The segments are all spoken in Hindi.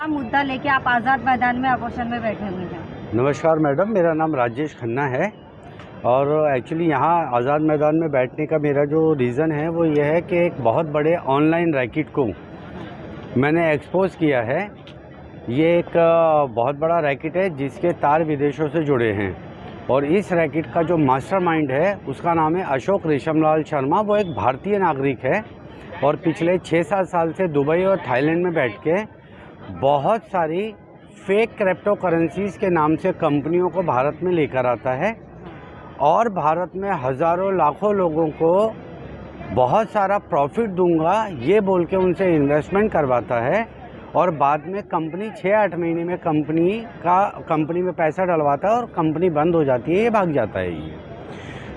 क्या मुद्दा लेके आप आज़ाद मैदान में अपोजिशन में बैठे हुए हैं? नमस्कार मैडम, मेरा नाम राजेश खन्ना है और एक्चुअली यहाँ आज़ाद मैदान में बैठने का मेरा जो रीज़न है वो ये है कि एक बहुत बड़े ऑनलाइन रैकेट को मैंने एक्सपोज़ किया है। ये एक बहुत बड़ा रैकेट है जिसके तार विदेशों से जुड़े हैं और इस रैकेट का जो मास्टरमाइंड है उसका नाम है अशोक रेशमलाल शर्मा। वो एक भारतीय नागरिक है और पिछले 6-7 साल से दुबई और थाईलैंड में बैठ के बहुत सारी फेक क्रिप्टो करेंसीज़ के नाम से कंपनियों को भारत में लेकर आता है और भारत में हज़ारों लाखों लोगों को बहुत सारा प्रॉफिट दूंगा ये बोल के उनसे इन्वेस्टमेंट करवाता है और बाद में कंपनी 6-8 महीने में कंपनी में पैसा डलवाता है और कंपनी बंद हो जाती है, ये भाग जाता है ये।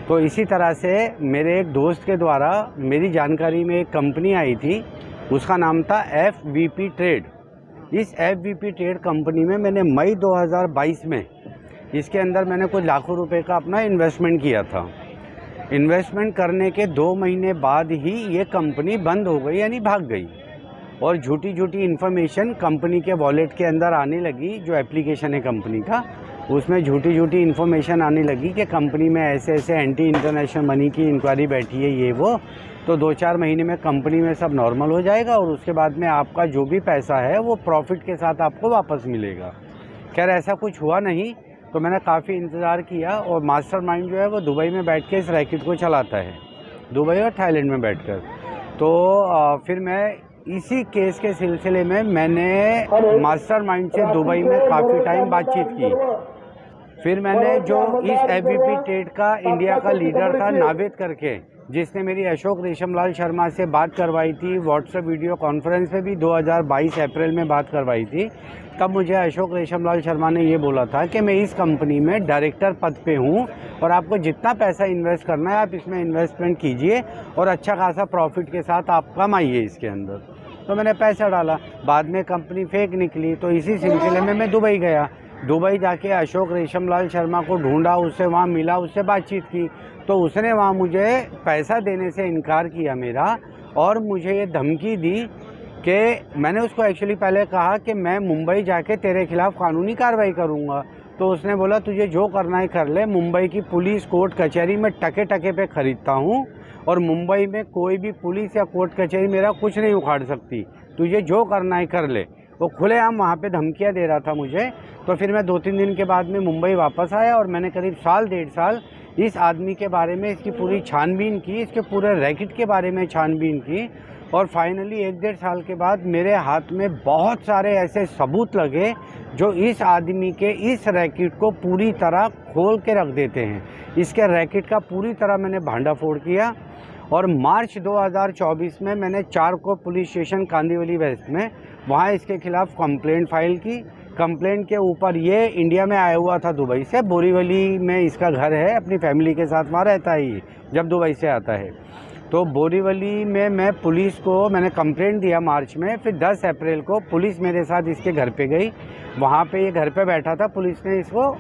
तो इसी तरह से मेरे एक दोस्त के द्वारा मेरी जानकारी में एक कंपनी आई थी, उसका नाम था FVP ट्रेड। इस FVP ट्रेड कंपनी में मैंने मई 2022 में इसके अंदर मैंने कुछ लाखों रुपए का अपना इन्वेस्टमेंट किया था। इन्वेस्टमेंट करने के 2 महीने बाद ही ये कंपनी बंद हो गई, यानी भाग गई और झूठी इन्फॉर्मेशन कंपनी के वॉलेट के अंदर आने लगी। जो एप्लीकेशन है कंपनी का, उसमें झूठी इन्फॉर्मेशन आने लगी कि कंपनी में ऐसे एंटी इंटरनेशनल मनी की इंक्वायरी बैठी है, ये वो। तो 2-4 महीने में कंपनी में सब नॉर्मल हो जाएगा और उसके बाद में आपका जो भी पैसा है वो प्रॉफिट के साथ आपको वापस मिलेगा। खैर ऐसा कुछ हुआ नहीं, तो मैंने काफ़ी इंतज़ार किया और मास्टरमाइंड जो है वो दुबई में बैठ के इस रैकेट को चलाता है, दुबई और थाईलैंड में बैठकर। तो फिर मैं इसी केस के सिलसिले में मैंने मास्टरमाइंड से दुबई में काफ़ी टाइम बातचीत की। फिर मैंने जो इस FVP ट्रेड का इंडिया का लीडर था नावेद करके, जिसने मेरी अशोक रेशमलाल शर्मा से बात करवाई थी, व्हाट्सएप वीडियो कॉन्फ्रेंस पे भी 2022 अप्रैल में बात करवाई थी, तब मुझे अशोक रेशमलाल शर्मा ने ये बोला था कि मैं इस कंपनी में डायरेक्टर पद पे हूँ और आपको जितना पैसा इन्वेस्ट करना है आप इसमें इन्वेस्टमेंट कीजिए और अच्छा खासा प्रॉफिट के साथ आप कमाइए इसके अंदर। तो मैंने पैसा डाला, बाद में कंपनी फेक निकली। तो इसी सिलसिले में मैं दुबई गया। दुबई जाके अशोक रेशमलाल शर्मा को ढूंढा, उससे वहाँ मिला, उससे बातचीत की, तो उसने वहाँ मुझे पैसा देने से इनकार किया मेरा और मुझे ये धमकी दी कि मैंने उसको एक्चुअली पहले कहा कि मैं मुंबई जाके तेरे खिलाफ़ कानूनी कार्रवाई करूँगा। तो उसने बोला तुझे जो करना है कर ले, मुंबई की पुलिस कोर्ट कचहरी में टके पे ख़रीदता हूँ और मुंबई में कोई भी पुलिस या कोर्ट कचहरी मेरा कुछ नहीं उखाड़ सकती, तुझे जो करना है कर ले। वो खुलेआम वहाँ पे धमकियाँ दे रहा था मुझे। तो फिर मैं 2-3 दिन के बाद में मुंबई वापस आया और मैंने करीब 1.5 साल इस आदमी के बारे में, इसकी पूरी छानबीन की, इसके पूरे रैकेट के बारे में छानबीन की और फाइनली 1-1.5 साल के बाद मेरे हाथ में बहुत सारे ऐसे सबूत लगे जो इस आदमी के इस रैकेट को पूरी तरह खोल के रख देते हैं। इसके रैकेट का पूरी तरह मैंने भांडाफोड़ किया और मार्च 2024 में मैंने Charkop police station Kandivali west में वहाँ इसके खिलाफ़ कंप्लेंट फाइल की। कंप्लेंट के ऊपर ये इंडिया में आया हुआ था दुबई से, बोरीवली में इसका घर है, अपनी फैमिली के साथ वहाँ रहता है ये जब दुबई से आता है। तो बोरीवली में मैं पुलिस को मैंने कंप्लेंट दिया मार्च में। फिर 10 अप्रैल को पुलिस मेरे साथ इसके घर पे गई, वहाँ पे ये घर पे बैठा था। पुलिस ने इसको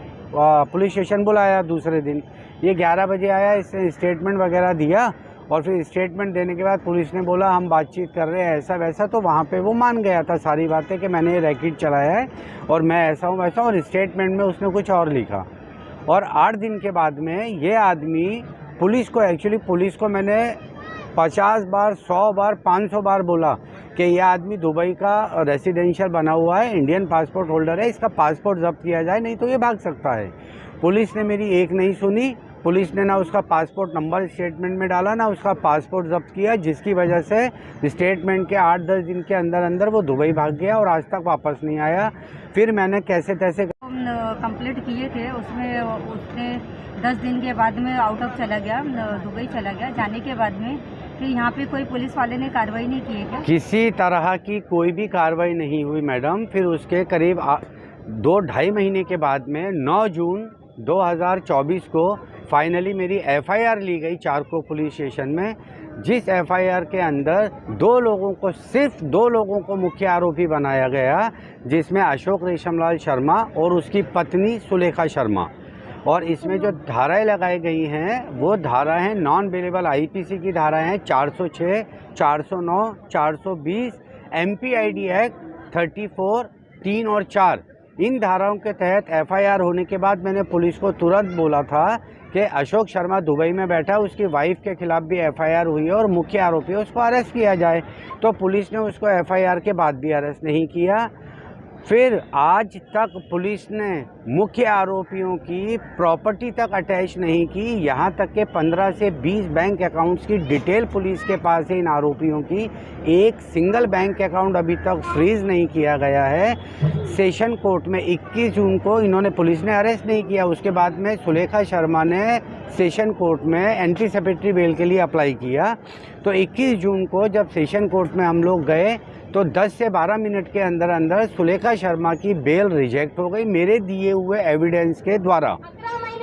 पुलिस स्टेशन बुलाया दूसरे दिन। ये 11 बजे आया, इसने स्टेटमेंट वगैरह दिया और फिर स्टेटमेंट देने के बाद पुलिस ने बोला हम बातचीत कर रहे हैं ऐसा वैसा। तो वहाँ पे वो मान गया था सारी बातें कि मैंने ये रैकेट चलाया है और मैं ऐसा हूँ वैसा, और स्टेटमेंट में उसने कुछ और लिखा। और 8 दिन के बाद में ये आदमी पुलिस को मैंने 50 बार, 100 बार, 500 बार बोला कि यह आदमी दुबई का रेसिडेंशियल बना हुआ है, इंडियन पासपोर्ट होल्डर है, इसका पासपोर्ट जब्त किया जाए नहीं तो ये भाग सकता है। पुलिस ने मेरी एक नहीं सुनी। पुलिस ने ना उसका पासपोर्ट नंबर स्टेटमेंट में डाला, ना उसका पासपोर्ट जब्त किया, जिसकी वजह से स्टेटमेंट के 8-10 दिन के अंदर वो दुबई भाग गया और आज तक वापस नहीं आया। फिर मैंने कैसे तैसे कंप्लीट किए थे, उसमें उसने 10 दिन के बाद में आउट ऑफ चला गया, दुबई चला गया। जाने के बाद में फिर यहाँ पे कोई पुलिस वाले ने कार्रवाई नहीं की है क्या? किसी तरह की कोई भी कार्रवाई नहीं हुई मैडम। फिर उसके करीब 2-2.5 महीने के बाद में 9 जून 2024 को फाइनली मेरी FIR ली गई चारकोप पुलिस स्टेशन में, जिस FIR के अंदर 2 लोगों को, सिर्फ 2 लोगों को मुख्य आरोपी बनाया गया, जिसमें अशोक रेशमलाल शर्मा और उसकी पत्नी सुलेखा शर्मा। और इसमें जो धाराएं लगाई गई हैं वो धारा हैं नॉन बेलेबल IPC की धाराएं हैं 406, 409, 420, MPID एक्ट 34 3 और 4 इन धाराओं के तहत FIR होने के बाद मैंने पुलिस को तुरंत बोला था कि अशोक शर्मा दुबई में बैठा, उसकी वाइफ के खिलाफ भी FIR हुई है और मुख्य आरोपी है, उसको अरेस्ट किया जाए। तो पुलिस ने उसको FIR के बाद भी अरेस्ट नहीं किया। फिर आज तक पुलिस ने मुख्य आरोपियों की प्रॉपर्टी तक अटैच नहीं की, यहाँ तक के 15 से 20 बैंक अकाउंट्स की डिटेल पुलिस के पास है इन आरोपियों की। एक सिंगल बैंक अकाउंट अभी तक फ्रीज नहीं किया गया है। सेशन कोर्ट में 21 जून को इन्होंने पुलिस ने अरेस्ट नहीं किया। उसके बाद में सुलेखा शर्मा ने सेशन कोर्ट में एंटीसिपेटरी बेल के लिए अप्लाई किया। तो 21 जून को जब सेशन कोर्ट में हम लोग गए तो 10 से 12 मिनट के अंदर अंदर सुलेखा शर्मा की बेल रिजेक्ट हो गई। मेरे दिए हुए एविडेंस के द्वारा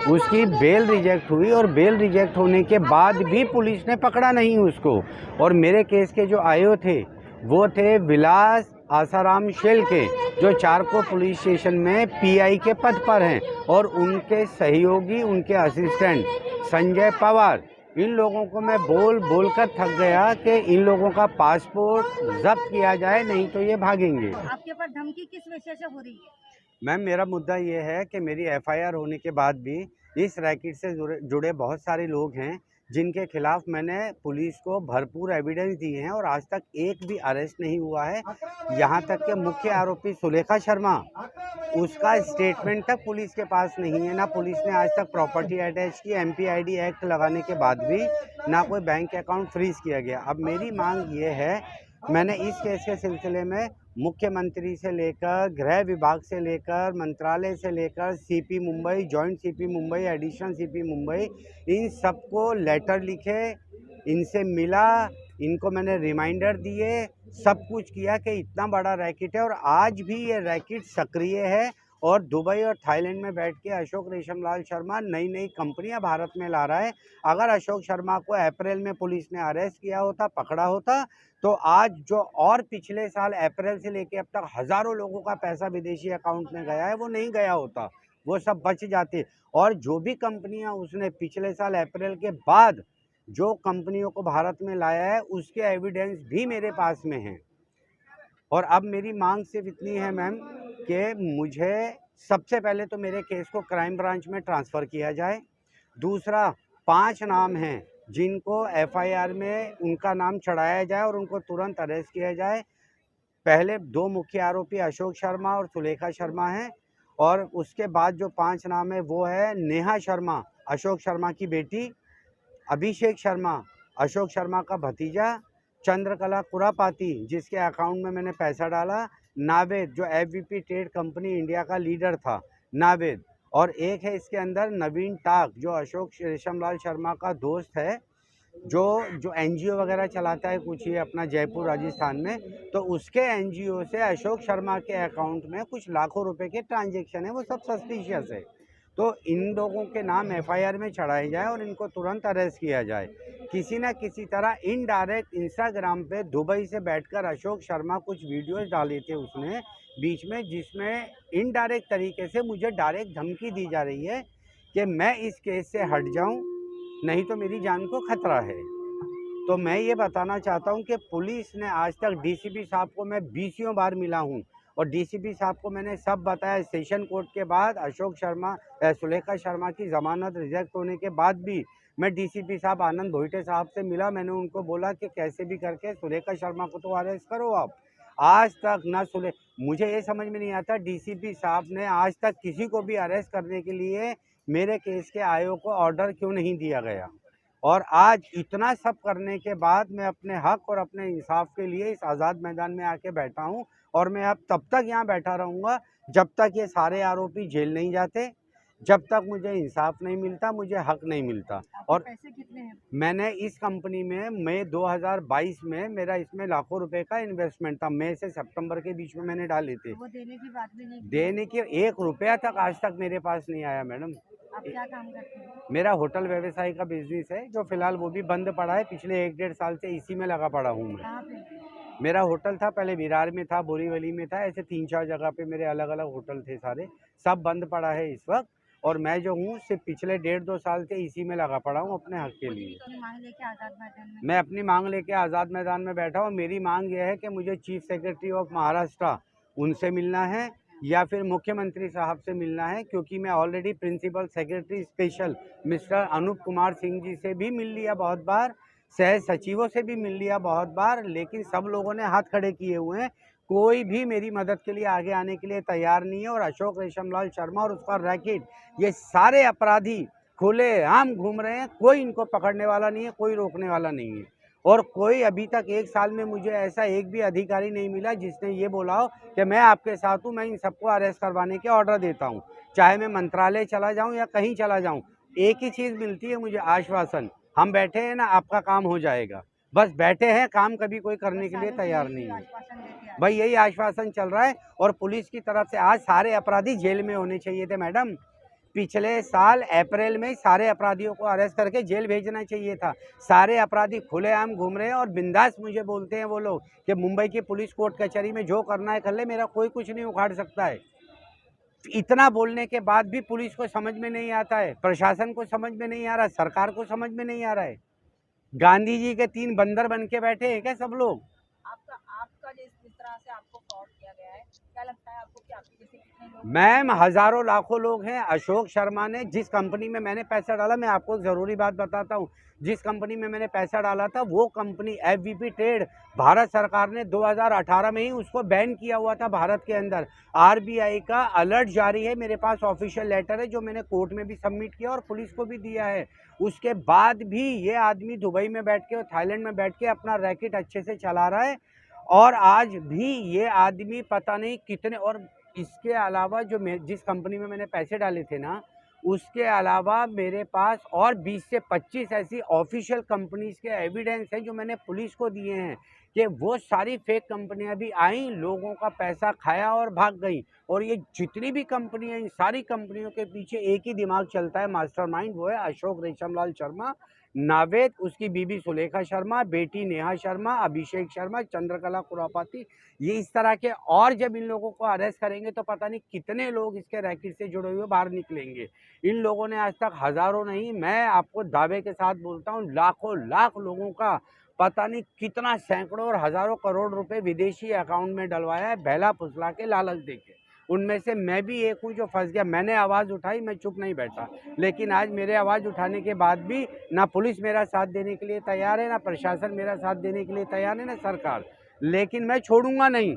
उसकी बेल रिजेक्ट हुई और बेल रिजेक्ट होने के बाद भी पुलिस ने पकड़ा नहीं उसको। और मेरे केस के जो आयो थे वो थे विलास आसाराम शेल के, जो चारको पुलिस स्टेशन में PI के पद पर हैं, और उनके सहयोगी, उनके असिस्टेंट संजय पवार। इन लोगों को मैं बोल कर थक गया कि इन लोगों का पासपोर्ट जब्त किया जाए, नहीं तो ये भागेंगे। आपके ऊपर धमकी किस विषय से हो रही है? मैम, मेरा मुद्दा ये है कि मेरी FIR होने के बाद भी इस रैकेट से जुड़े बहुत सारे लोग हैं जिनके खिलाफ मैंने पुलिस को भरपूर एविडेंस दिए हैं और आज तक एक भी अरेस्ट नहीं हुआ है। यहाँ तक कि मुख्य आरोपी सुलेखा शर्मा, उसका स्टेटमेंट तक पुलिस के पास नहीं है। ना पुलिस ने आज तक प्रॉपर्टी अटैच की, MPID एक्ट लगाने के बाद भी ना कोई बैंक अकाउंट फ्रीज किया गया। अब मेरी मांग ये है, मैंने इस केस के सिलसिले में मुख्यमंत्री से लेकर, गृह विभाग से लेकर, मंत्रालय से लेकर, CP Mumbai, joint CP Mumbai, additional CP Mumbai, इन सबको लेटर लिखे, इनसे मिला, इनको मैंने रिमाइंडर दिए, सब कुछ किया कि इतना बड़ा रैकेट है और आज भी ये रैकेट सक्रिय है। और दुबई और थाईलैंड में बैठ के अशोक रेशमलाल शर्मा नई नई कंपनियां भारत में ला रहा है। अगर अशोक शर्मा को अप्रैल में पुलिस ने अरेस्ट किया होता, पकड़ा होता, तो आज जो और पिछले साल अप्रैल से लेके अब तक हज़ारों लोगों का पैसा विदेशी अकाउंट में गया है, वो नहीं गया होता, वो सब बच जाते। और जो भी कंपनियां उसने पिछले साल अप्रैल के बाद जो कंपनियों को भारत में लाया है, उसके एविडेंस भी मेरे पास में हैं। और अब मेरी मांग सिर्फ इतनी है मैम कि मुझे सबसे पहले तो मेरे केस को क्राइम ब्रांच में ट्रांसफ़र किया जाए। दूसरा, 5 नाम हैं जिनको FIR में उनका नाम चढ़ाया जाए और उनको तुरंत अरेस्ट किया जाए। पहले 2 मुख्य आरोपी अशोक शर्मा और सुलेखा शर्मा हैं, और उसके बाद जो 5 नाम है वो है नेहा शर्मा, अशोक शर्मा की बेटी, अभिषेक शर्मा, अशोक शर्मा का भतीजा, चंद्रकला कुरापाती, जिसके अकाउंट में मैंने पैसा डाला, नावेद, जो FVP ट्रेड कंपनी इंडिया का लीडर था, नावेद, और एक है इसके अंदर नवीन टाक, जो अशोक रेशमलाल शर्मा का दोस्त है, जो NGO वगैरह चलाता है कुछ ये अपना जयपुर राजस्थान में। तो उसके NGO से अशोक शर्मा के अकाउंट में कुछ लाखों रुपए के ट्रांजैक्शन है, वो सब सस्पिशियस है। तो इन लोगों के नाम FIR में चढ़ाए जाए और इनको तुरंत अरेस्ट किया जाए। किसी न किसी तरह इनडायरेक्ट इंस्टाग्राम पे दुबई से बैठकर अशोक शर्मा कुछ वीडियोस डाले थे उसने बीच में, जिसमें इनडायरेक्ट तरीके से मुझे डायरेक्ट धमकी दी जा रही है कि मैं इस केस से हट जाऊं, नहीं तो मेरी जान को खतरा है। तो मैं ये बताना चाहता हूं कि पुलिस ने आज तक DCP साहब को मैं 20 बार मिला हूं और DCP साहब को मैंने सब बताया। सेशन कोर्ट के बाद अशोक शर्मा, सुलेखा शर्मा की ज़मानत रिजेक्ट होने के बाद भी मैं DCP साहब आनंद भोईटे साहब से मिला। मैंने उनको बोला कि कैसे भी करके सुलेखा शर्मा को तो अरेस्ट करो आप। आज तक ना मुझे ये समझ में नहीं आता DCP साहब ने आज तक किसी को भी अरेस्ट करने के लिए मेरे केस के आयोग को ऑर्डर क्यों नहीं दिया गया। और आज इतना सब करने के बाद मैं अपने हक और अपने इंसाफ के लिए इस आज़ाद मैदान में आके बैठा हूं, और मैं अब तब तक यहाँ बैठा रहूँगा जब तक ये सारे आरोपी जेल नहीं जाते, जब तक मुझे इंसाफ नहीं मिलता, मुझे हक नहीं मिलता। और पैसे कितने हैं? मैंने इस कंपनी में मई 2022 में मेरा इसमें लाखों रुपए का इन्वेस्टमेंट था। मई से सितंबर के बीच में मैंने डाले थे। वो देने की बात भी नहीं की? देने के 1 रुपया तक आज तक मेरे पास नहीं आया मैडम। आप क्या काम करते हैं? मेरा होटल व्यवसाय का बिजनेस है, जो फिलहाल वो भी बंद पड़ा है। पिछले 1-1.5 साल से इसी में लगा पड़ा हूँ मैं। कहाँ पे? मेरा होटल था पहले विरार में था, बोरीवली में था, ऐसे 3-4 जगह पे मेरे अलग अलग होटल थे, सारे सब बंद पड़ा है इस वक्त। और मैं जो हूँ सिर्फ पिछले 1.5-2 साल से इसी में लगा पड़ा हूँ अपने हक के लिए। अपनी मांग लेके आज़ाद मैदान में? मैं अपनी मांग लेके आज़ाद मैदान में बैठा हूँ। मेरी मांग यह है कि मुझे चीफ सेक्रेटरी ऑफ महाराष्ट्र उनसे मिलना है या फिर मुख्यमंत्री साहब से मिलना है, क्योंकि मैं already principal secretary special mister Anoop Kumar Singh ji से भी मिल लिया बहुत बार, सह सचिवों से भी मिल लिया बहुत बार, लेकिन सब लोगों ने हाथ खड़े किए हुए हैं। कोई भी मेरी मदद के लिए आगे आने के लिए तैयार नहीं है। और अशोक रेशमलाल शर्मा और उसका रैकेट, ये सारे अपराधी खुलेआम घूम रहे हैं, कोई इनको पकड़ने वाला नहीं है, कोई रोकने वाला नहीं है। और कोई अभी तक 1 साल में मुझे ऐसा एक भी अधिकारी नहीं मिला जिसने ये बोला हो कि मैं आपके साथ हूँ, मैं इन सबको अरेस्ट करवाने के ऑर्डर देता हूँ, चाहे मैं मंत्रालय चला जाऊँ या कहीं चला जाऊँ। एक ही चीज़ मिलती है मुझे, आश्वासन। हम बैठे हैं ना, आपका काम हो जाएगा, बस बैठे हैं, काम कभी कोई करने के लिए तैयार नहीं है। भाई यही आश्वासन चल रहा है। और पुलिस की तरफ से आज सारे अपराधी जेल में होने चाहिए थे मैडम। पिछले साल अप्रैल में सारे अपराधियों को अरेस्ट करके जेल भेजना चाहिए था। सारे अपराधी खुलेआम घूम रहे हैं और बिंदास मुझे बोलते हैं वो लोग कि मुंबई की पुलिस कोर्ट कचहरी में जो करना है कर ले, मेरा कोई कुछ नहीं उखाड़ सकता है। इतना बोलने के बाद भी पुलिस को समझ में नहीं आता है, प्रशासन को समझ में नहीं आ रहा, सरकार को समझ में नहीं आ रहा है। गांधी जी के 3 बंदर बन के बैठे हैं क्या सब लोग? आपका जिस तरह से आपको फ्रॉड किया गया है, क्या लगता है आपको कि आपके जैसे कितने लोग? मैम हजारों लाखों लोग हैं। अशोक शर्मा ने जिस कंपनी में मैंने पैसा डाला, मैं आपको एक ज़रूरी बात बताता हूँ, जिस कंपनी में मैंने पैसा डाला था वो कंपनी एफवीपी ट्रेड, भारत सरकार ने 2018 में ही उसको बैन किया हुआ था भारत के अंदर। आरबीआई का अलर्ट जारी है, मेरे पास ऑफिशियल लेटर है जो मैंने कोर्ट में भी सबमिट किया और पुलिस को भी दिया है। उसके बाद भी ये आदमी दुबई में बैठ के और थाईलैंड में बैठ के अपना रैकेट अच्छे से चला रहा है। और आज भी ये आदमी पता नहीं कितने, और इसके अलावा जो जिस कंपनी में मैंने पैसे डाले थे ना, उसके अलावा मेरे पास और 20 से 25 ऐसी ऑफिशियल कंपनीज के एविडेंस है जो मैंने पुलिस को दिए हैं कि वो सारी फेक कंपनियां भी आई, लोगों का पैसा खाया और भाग गई। और ये जितनी भी कंपनी है, इन सारी कंपनियों के पीछे एक ही दिमाग चलता है, मास्टरमाइंड, वो है अशोक रेशमलाल शर्मा, नावेद, उसकी बीबी सुलेखा शर्मा, बेटी नेहा शर्मा, अभिषेक शर्मा, चंद्रकला कुरापाती। ये इस तरह के, और जब इन लोगों को अरेस्ट करेंगे तो पता नहीं कितने लोग इसके रैकेट से जुड़े हुए बाहर निकलेंगे। इन लोगों ने आज तक हजारों नहीं, मैं आपको दावे के साथ बोलता हूँ लाखों लाख लोगों का पता नहीं कितना सैकड़ों और हजारों करोड़ रुपए विदेशी अकाउंट में डलवाया है, बहला फुसला के, लालच देके। उनमें से मैं भी एक हूँ जो फंस गया। मैंने आवाज़ उठाई, मैं चुप नहीं बैठा, लेकिन आज मेरे आवाज़ उठाने के बाद भी ना पुलिस मेरा साथ देने के लिए तैयार है, ना प्रशासन मेरा साथ देने के लिए तैयार है, ना सरकार। लेकिन मैं छोड़ूंगा नहीं,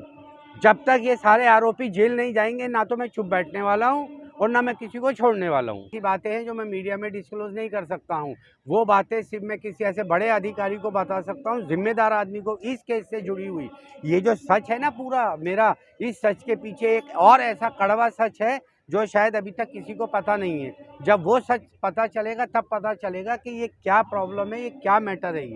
जब तक ये सारे आरोपी जेल नहीं जाएंगे, ना तो मैं चुप बैठने वाला हूँ और ना मैं किसी को छोड़ने वाला हूँ। ये बातें हैं जो मैं मीडिया में डिस्क्लोज नहीं कर सकता हूँ, वो बातें सिर्फ मैं किसी ऐसे बड़े अधिकारी को बता सकता हूँ, जिम्मेदार आदमी को, इस केस से जुड़ी हुई। ये जो सच है ना पूरा मेरा, इस सच के पीछे एक और ऐसा कड़वा सच है जो शायद अभी तक किसी को पता नहीं है। जब वो सच पता चलेगा तब पता चलेगा कि ये क्या प्रॉब्लम है, ये क्या मैटर है,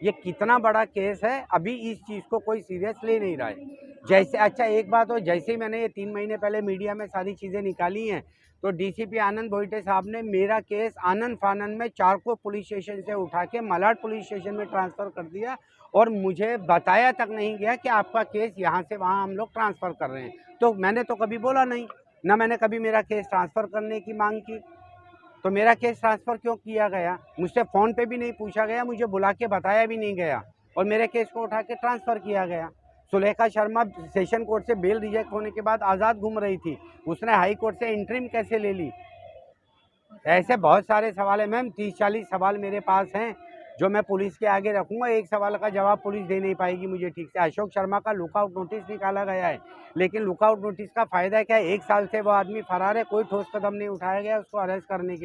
ये कितना बड़ा केस है। अभी इस चीज़ को कोई सीरियस ले नहीं रहा है। जैसे, अच्छा एक बात हो, जैसे ही मैंने ये 3 महीने पहले मीडिया में सारी चीज़ें निकाली हैं, तो डीसीपी आनंद भोईटे साहब ने मेरा केस आनंद फानंद में चारकोल पुलिस स्टेशन से उठा के मलाड पुलिस स्टेशन में ट्रांसफ़र कर दिया और मुझे बताया तक नहीं गया कि आपका केस यहाँ से वहाँ हम लोग ट्रांसफ़र कर रहे हैं। तो मैंने तो कभी बोला नहीं, ना मैंने कभी मेरा केस ट्रांसफ़र करने की मांग की। तो मेरा केस ट्रांसफ़र क्यों किया गया? मुझसे फ़ोन पे भी नहीं पूछा गया, मुझे बुला के बताया भी नहीं गया और मेरे केस को उठा के ट्रांसफ़र किया गया। सुलेखा शर्मा सेशन कोर्ट से बेल रिजेक्ट होने के बाद आज़ाद घूम रही थी, उसने हाई कोर्ट से इंटरिम कैसे ले ली? ऐसे बहुत सारे सवाल हैं मैम, 30-40 सवाल मेरे पास हैं जो मैं पुलिस के आगे रखूंगा। एक सवाल का जवाब पुलिस दे नहीं पाएगी मुझे ठीक से। अशोक शर्मा का लुकआउट नोटिस निकाला गया है, लेकिन लुकआउट नोटिस का फ़ायदा क्या है? 1 साल से वो आदमी फरार है, कोई ठोस कदम नहीं उठाया गया उसको अरेस्ट करने के लिए।